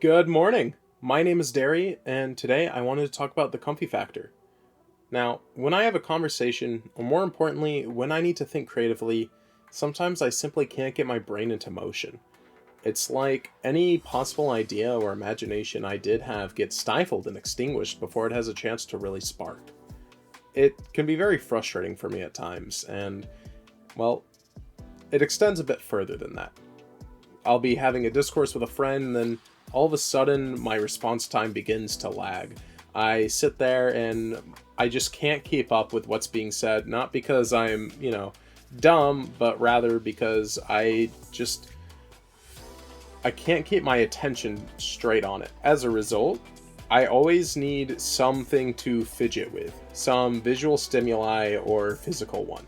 Good morning. My name is Derry, and today I wanted to talk about the comfy factor. Now, when I have a conversation, or more importantly, when I need to think creatively, sometimes I simply can't get my brain into motion. It's like any possible idea or imagination I did have gets stifled and extinguished before it has a chance to really spark. It can be very frustrating for me at times, and, well, it extends a bit further than that. I'll be having a discourse with a friend, and then all of a sudden my response time begins to lag. I sit there and I just can't keep up with what's being said, not because I'm, dumb, but rather because I can't keep my attention straight on it. As a result, I always need something to fidget with, some visual stimuli or physical one.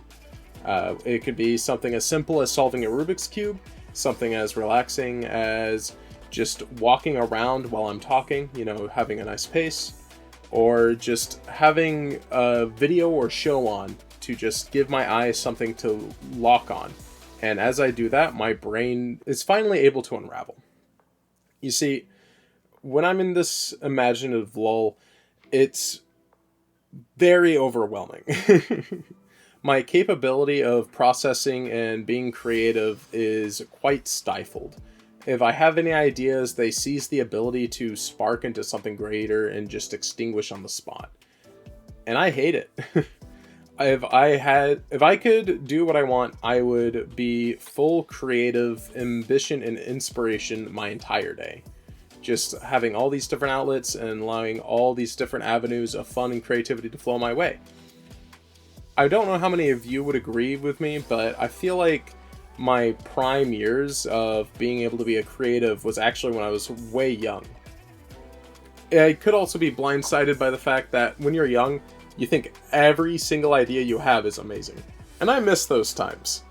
It could be something as simple as solving a Rubik's Cube, something as relaxing as just walking around while I'm talking, having a nice pace, or just having a video or show on to just give my eyes something to lock on. And as I do that, my brain is finally able to unravel. You see, when I'm in this imaginative lull, it's very overwhelming. My capability of processing and being creative is quite stifled. If I have any ideas, they seize the ability to spark into something greater and just extinguish on the spot. And I hate it. If I could do what I want, I would be full creative ambition and inspiration my entire day. Just having all these different outlets and allowing all these different avenues of fun and creativity to flow my way. I don't know how many of you would agree with me, but I feel like my prime years of being able to be a creative was actually when I was way young. I could also be blindsided by the fact that when you're young, you think every single idea you have is amazing. And I miss those times.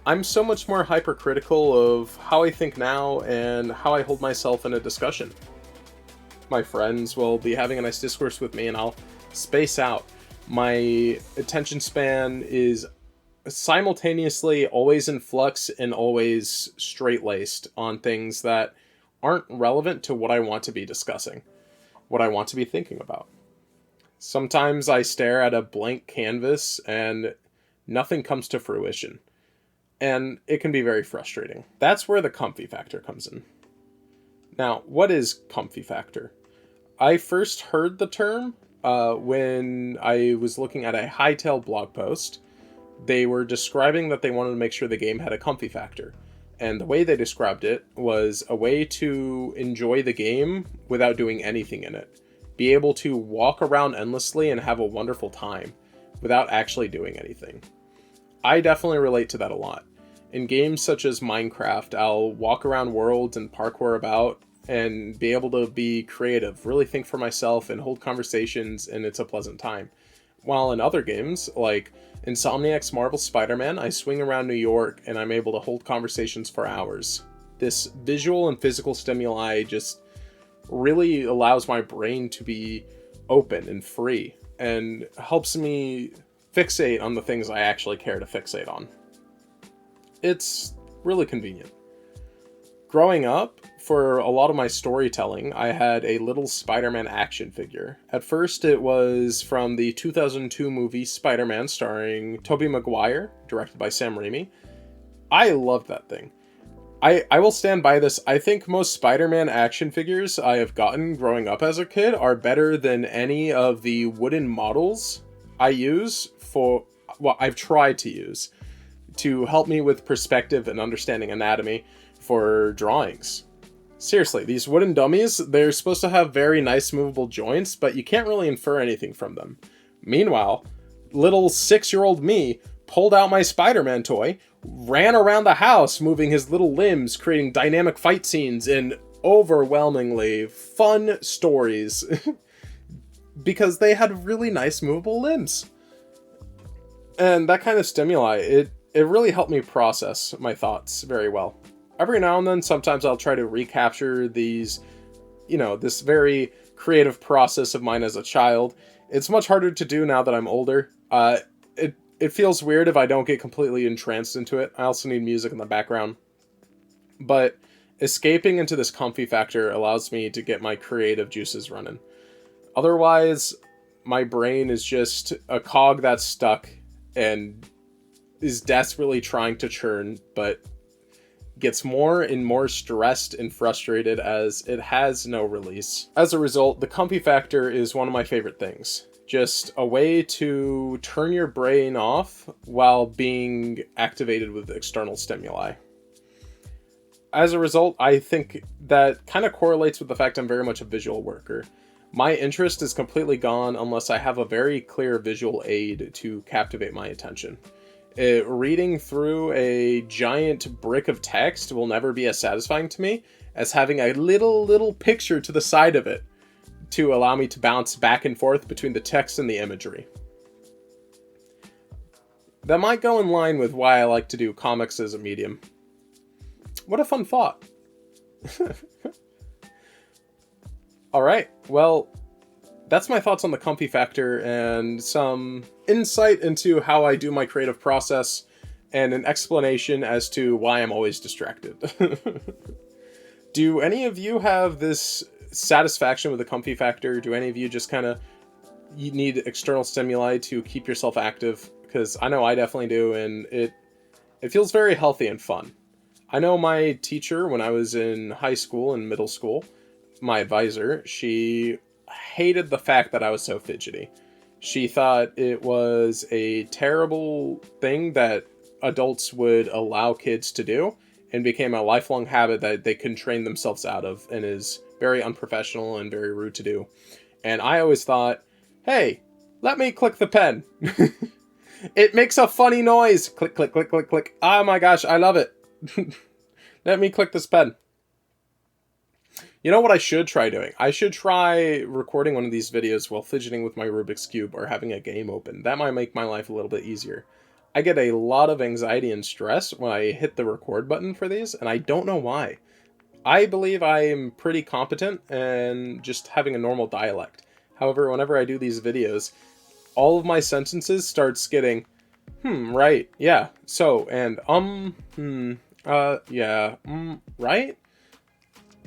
I'm so much more hypercritical of how I think now and how I hold myself in a discussion. My friends will be having a nice discourse with me and I'll space out. My attention span is simultaneously always in flux and always straight-laced on things that aren't relevant to what I want to be discussing, what I want to be thinking about. Sometimes I stare at a blank canvas and nothing comes to fruition, and it can be very frustrating. That's where the comfy factor comes in. Now, what is comfy factor? I first heard the term when I was looking at a Hightail blog post. They were describing that they wanted to make sure the game had a comfy factor. And the way they described it was a way to enjoy the game without doing anything in it. Be able to walk around endlessly and have a wonderful time without actually doing anything. I definitely relate to that a lot. In games such as Minecraft, I'll walk around worlds and parkour about and be able to be creative, really think for myself and hold conversations, and it's a pleasant time. While in other games, like Insomniac's Marvel's Spider-Man, I swing around New York and I'm able to hold conversations for hours. This visual and physical stimuli just really allows my brain to be open and free and helps me fixate on the things I actually care to fixate on. It's really convenient. Growing up, for a lot of my storytelling, I had a little Spider-Man action figure. At first, it was from the 2002 movie Spider-Man starring Tobey Maguire, directed by Sam Raimi. I loved that thing. I will stand by this. I think most Spider-Man action figures I have gotten growing up as a kid are better than any of the wooden models I use I've tried to use to help me with perspective and understanding anatomy for drawings. Seriously, these wooden dummies, they're supposed to have very nice movable joints, but you can't really infer anything from them. Meanwhile, little 6-year-old me pulled out my Spider-Man toy, ran around the house moving his little limbs, creating dynamic fight scenes and overwhelmingly fun stories because they had really nice movable limbs. And that kind of stimuli, it really helped me process my thoughts very well. Every now and then, sometimes I'll try to recapture these, this very creative process of mine as a child. It's much harder to do now that I'm older. It feels weird if I don't get completely entranced into it. I also need music in the background. But Escaping into this comfy factor allows me to get my creative juices running. Otherwise, my brain is just a cog that's stuck and is desperately trying to churn, but gets more and more stressed and frustrated as it has no release. As a result, the comfy factor is one of my favorite things. Just a way to turn your brain off while being activated with external stimuli. As a result, I think that kind of correlates with the fact I'm very much a visual worker. My interest is completely gone unless I have a very clear visual aid to captivate my attention. Reading through a giant brick of text will never be as satisfying to me as having a little picture to the side of it to allow me to bounce back and forth between the text and the imagery. That might go in line with why I like to do comics as a medium. What a fun thought. Alright, well, that's my thoughts on the comfy factor and some insight into how I do my creative process and an explanation as to why I'm always distracted. Do any of you have this satisfaction with the comfy factor? Do any of you just kind of need external stimuli to keep yourself active? Because I know I definitely do, and it feels very healthy and fun. I know my teacher when I was in high school and middle school, my advisor, she hated the fact that I was so fidgety. She thought it was a terrible thing that adults would allow kids to do and became a lifelong habit that they can train themselves out of and is very unprofessional and very rude to do. And I always thought, hey, let me click the pen. It makes a funny noise. Click, click, click, click, click. Oh my gosh, I love it. Let me click this pen. You know what I should try doing? I should try recording one of these videos while fidgeting with my Rubik's Cube or having a game open. That might make my life a little bit easier. I get a lot of anxiety and stress when I hit the record button for these, and I don't know why. I believe I am pretty competent and just having a normal dialect. However, whenever I do these videos, all of my sentences starts getting, right, yeah, so, and, yeah, right?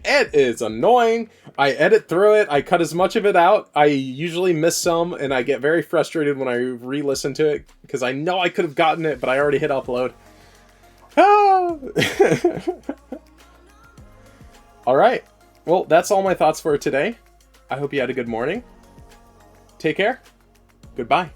It is annoying. I edit through it. I cut as much of it out. I usually miss some, and I get very frustrated when I re-listen to it, because I know I could have gotten it, but I already hit upload. Ah! Alright. Well, that's all my thoughts for today. I hope you had a good morning. Take care. Goodbye.